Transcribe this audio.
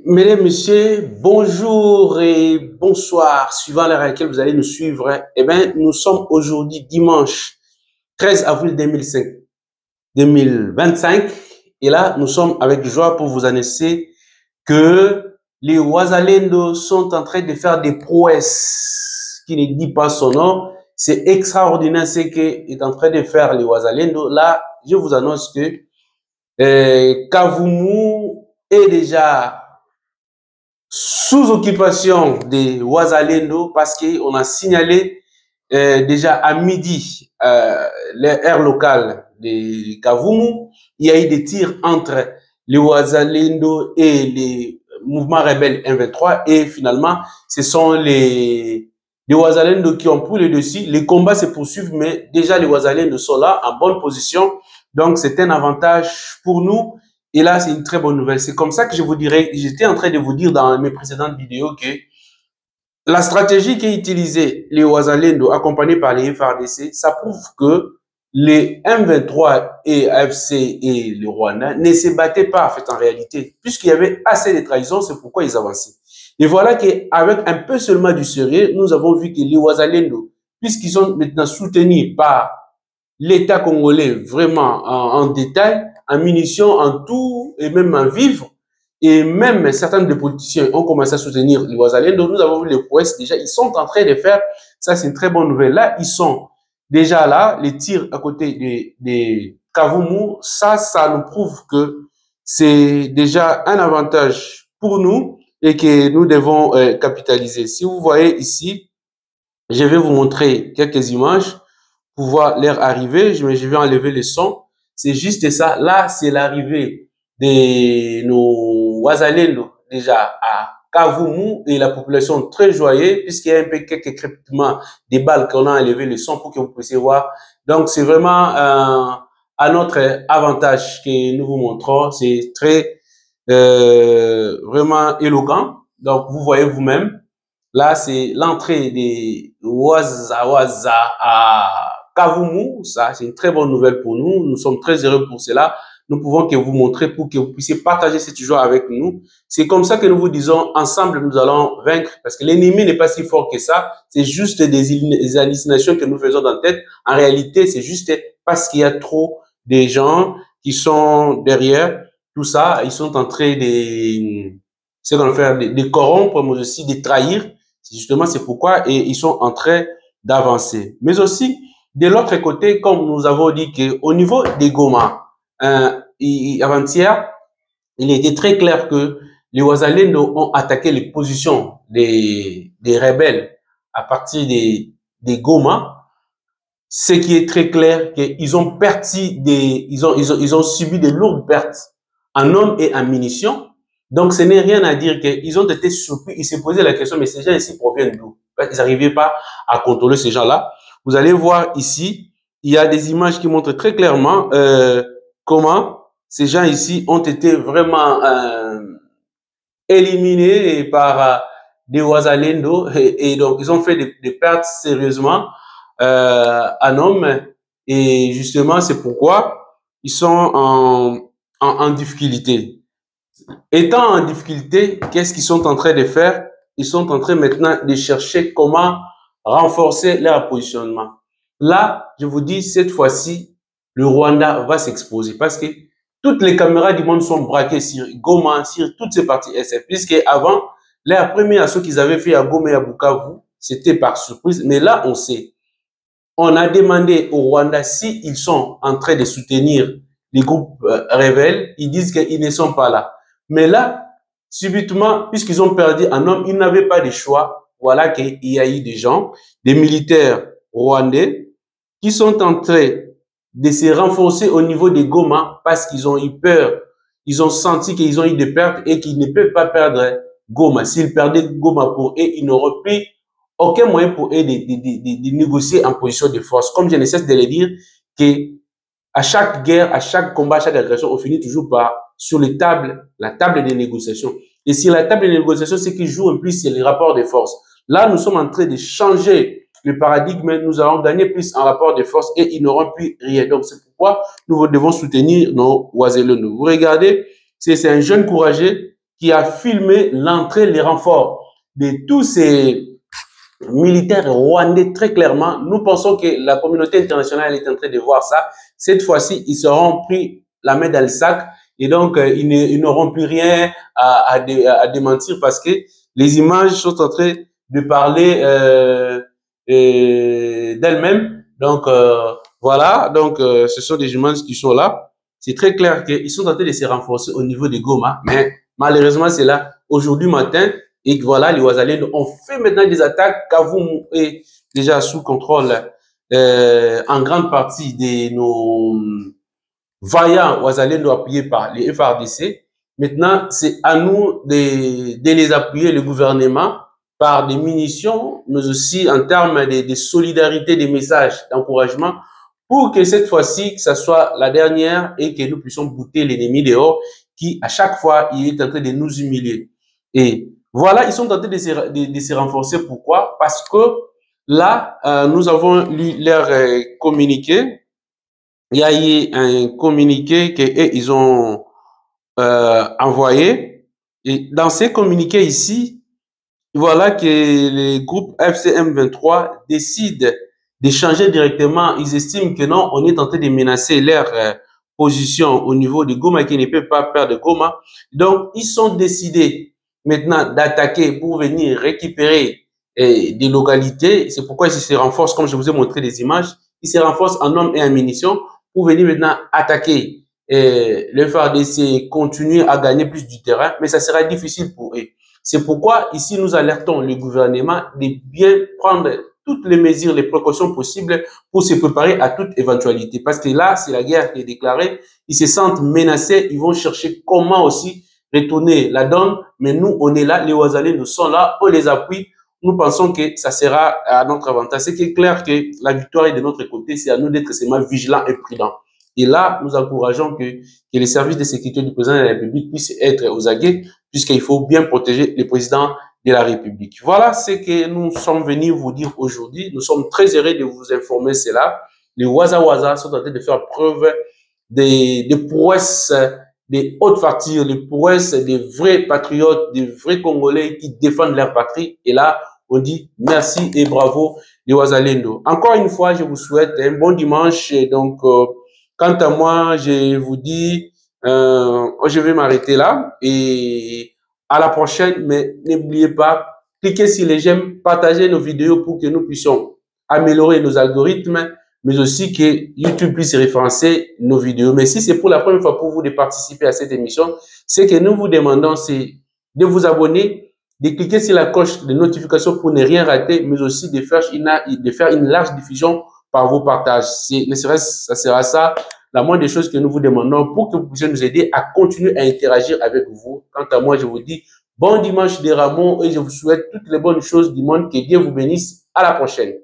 Mesdames, Messieurs, bonjour et bonsoir, suivant l'heure à laquelle vous allez nous suivre. Eh bien, nous sommes aujourd'hui dimanche 13 avril 2025 et là, nous sommes avec joie pour vous annoncer que les Ouazalendo sont en train de faire des prouesses qui ne dit pas son nom. C'est extraordinaire ce qu'est en train de faire les Ouazalendo. Là, je vous annonce que Kavumu est déjà sous occupation des Ouazalendo parce qu'on a signalé déjà à midi l'air local de Kavumu. Il y a eu des tirs entre les Ouazalendo et les mouvements rebelles M23 et finalement ce sont les Ouazalendo qui ont pris le dessus. Les combats se poursuivent mais déjà les Ouazalendo sont là en bonne position. Donc c'est un avantage pour nous. Et là, c'est une très bonne nouvelle. C'est comme ça que je vous dirais, j'étais en train de vous dire dans mes précédentes vidéos que la stratégie qui est utilisée, les Ouazalendo, accompagnés par les FARDC, ça prouve que les M23 et AFC et le Rwanda ne se battaient pas, en fait, en réalité, puisqu'il y avait assez de trahisons, c'est pourquoi ils avançaient. Et voilà qu'avec un peu seulement du sérieux, nous avons vu que les Ouazalendo, puisqu'ils sont maintenant soutenus par l'État congolais vraiment en détail, en munitions, en tout, et même en vivres. Et même certains des politiciens ont commencé à soutenir les Ouazaliens. Donc nous avons vu les prouesses déjà, ils sont en train de faire, ça c'est une très bonne nouvelle. Là, ils sont déjà là, les tirs à côté des Kavumu, ça nous prouve que c'est déjà un avantage pour nous et que nous devons capitaliser. Si vous voyez ici, je vais vous montrer quelques images pour voir l'air arriver. Je vais enlever le son. C'est juste ça. Là, c'est l'arrivée de nos Ouazalendo déjà à Kavumu et la population très joyeuse puisqu'il y a un peu quelques crépitements des balles qu'on a enlevé le son pour que vous puissiez voir. Donc, c'est vraiment à notre avantage que nous vous montrons. C'est très vraiment éloquent. Donc, vous voyez vous-même. Là, c'est l'entrée des Waza à Kavumu. Ça, c'est une très bonne nouvelle pour nous. Nous sommes très heureux pour cela. Nous pouvons que vous montrer pour que vous puissiez partager cette joie avec nous. C'est comme ça que nous vous disons, ensemble, nous allons vaincre parce que l'ennemi n'est pas si fort que ça. C'est juste des hallucinations que nous faisons dans la tête. En réalité, c'est juste parce qu'il y a trop de gens qui sont derrière tout ça. Ils sont en train de corrompre, mais aussi de trahir. Justement, c'est pourquoi ils sont en train d'avancer. Mais aussi, de l'autre côté, comme nous avons dit qu'au niveau des Goma, avant-hier, il était très clair que les Ouazalendo ont attaqué les positions des rebelles à partir des Goma. Ce qui est très clair, qu'ils ont ils ont subi de lourdes pertes en hommes et en munitions. Donc, ce n'est rien à dire qu'ils ont été surpris. Ils se posaient la question, mais ces gens ici proviennent d'où? Ils n'arrivaient pas à contrôler ces gens-là. Vous allez voir ici, il y a des images qui montrent très clairement comment ces gens ici ont été vraiment éliminés par des Ouazalendo et donc ils ont fait des pertes sérieusement en hommes et justement c'est pourquoi ils sont en difficulté. Étant en difficulté, qu'est-ce qu'ils sont en train de faire? Ils sont en train maintenant de chercher comment renforcer leur positionnement. Là, je vous dis, cette fois-ci, le Rwanda va s'exposer parce que toutes les caméras du monde sont braquées sur Goma, sur toutes ces parties SF. Puisque avant, la première assaut qu'ils avaient fait à Goma et à Bukavu, c'était par surprise. Mais là, on sait. On a demandé au Rwanda s'ils sont en train de soutenir les groupes rebelles. Ils disent qu'ils ne sont pas là. Mais là, subitement, puisqu'ils ont perdu un homme, ils n'avaient pas de choix. Voilà qu'il y a eu des gens, des militaires rwandais, qui sont en train de se renforcer au niveau des Goma parce qu'ils ont eu peur. Ils ont senti qu'ils ont eu des pertes et qu'ils ne peuvent pas perdre Goma. S'ils perdaient Goma pour eux, ils n'auraient plus aucun moyen pour eux de négocier en position de force. Comme je ne cesse de le dire, que à chaque guerre, à chaque combat, à chaque agression, on finit toujours par sur la table des négociations. Et sur la table des négociations, ce qui joue en plus, c'est les rapports de force. Là, nous sommes en train de changer le paradigme. Nous allons gagner plus en rapport de force et ils n'auront plus rien. Donc, c'est pourquoi nous devons soutenir nos Ouazalendo. Vous regardez, c'est un jeune courageux qui a filmé l'entrée, les renforts de tous ces militaires rwandais très clairement. Nous pensons que la communauté internationale est en train de voir ça. Cette fois-ci, ils seront pris la main dans le sac et donc ils n'auront plus rien à démentir parce que les images sont en train de parler d'elles-mêmes. Donc voilà, donc ce sont des images qui sont là. C'est très clair qu'ils sont en train de se renforcer au niveau de Goma, mais malheureusement c'est là aujourd'hui matin. Et voilà, les Ouazalendo ont fait maintenant des attaques. Kavumu est déjà sous contrôle en grande partie de nos vaillants Ouazalendo appuyés par les FRDC. Maintenant, c'est à nous de les appuyer, le gouvernement, par des munitions, mais aussi en termes de solidarité, des messages d'encouragement, pour que cette fois-ci, que ça soit la dernière et que nous puissions bouter l'ennemi dehors, qui à chaque fois, il est en train de nous humilier. Et voilà, ils sont en train de se renforcer. Pourquoi? Parce que là, nous avons lu leur communiqué. Il y a eu un communiqué qu'ils ont envoyé. Et dans ces communiqués ici, voilà que le groupe FCM23 décide de changer directement. Ils estiment que non, on est en train de menacer leur position au niveau de Goma, qui ne peut pas perdre Goma. Donc, ils sont décidés maintenant d'attaquer pour venir récupérer des localités. C'est pourquoi ils se renforcent, comme je vous ai montré des images, ils se renforcent en hommes et en munitions pour venir maintenant attaquer le FARDC, continuer à gagner plus du terrain, mais ça sera difficile pour eux. C'est pourquoi ici nous alertons le gouvernement de bien prendre toutes les mesures, les précautions possibles pour se préparer à toute éventualité. Parce que là, c'est la guerre qui est déclarée. Ils se sentent menacés. Ils vont chercher comment aussi retourner la donne. Mais nous, on est là. Les Ouazalais, nous sommes là. On les appuie. Nous pensons que ça sera à notre avantage. C'est clair que la victoire est de notre côté. C'est à nous d'être seulement vigilants et prudents. Et là, nous encourageons que les services de sécurité du président de la République puissent être aux aguets, puisqu'il faut bien protéger le président de la République. Voilà ce que nous sommes venus vous dire aujourd'hui. Nous sommes très heureux de vous informer cela. Les Waza sont en train de faire preuve des prouesses, des hautes factures, des prouesses des vrais patriotes, des vrais Congolais qui défendent leur patrie. Et là, on dit merci et bravo les Ouazalendo. Encore une fois, je vous souhaite un bon dimanche. Et donc, quant à moi, je vous dis, je vais m'arrêter là et à la prochaine. Mais n'oubliez pas, cliquez sur les j'aime, partagez nos vidéos pour que nous puissions améliorer nos algorithmes, mais aussi que YouTube puisse référencer nos vidéos. Mais si c'est pour la première fois pour vous de participer à cette émission, ce que nous vous demandons, c'est de vous abonner, de cliquer sur la cloche de notification pour ne rien rater, mais aussi de faire une large diffusion par vos partages. Ça sera ça la moindre des choses que nous vous demandons pour que vous puissiez nous aider à continuer à interagir avec vous. Quant à moi, je vous dis bon dimanche des Rameaux et je vous souhaite toutes les bonnes choses du monde. Que Dieu vous bénisse. À la prochaine.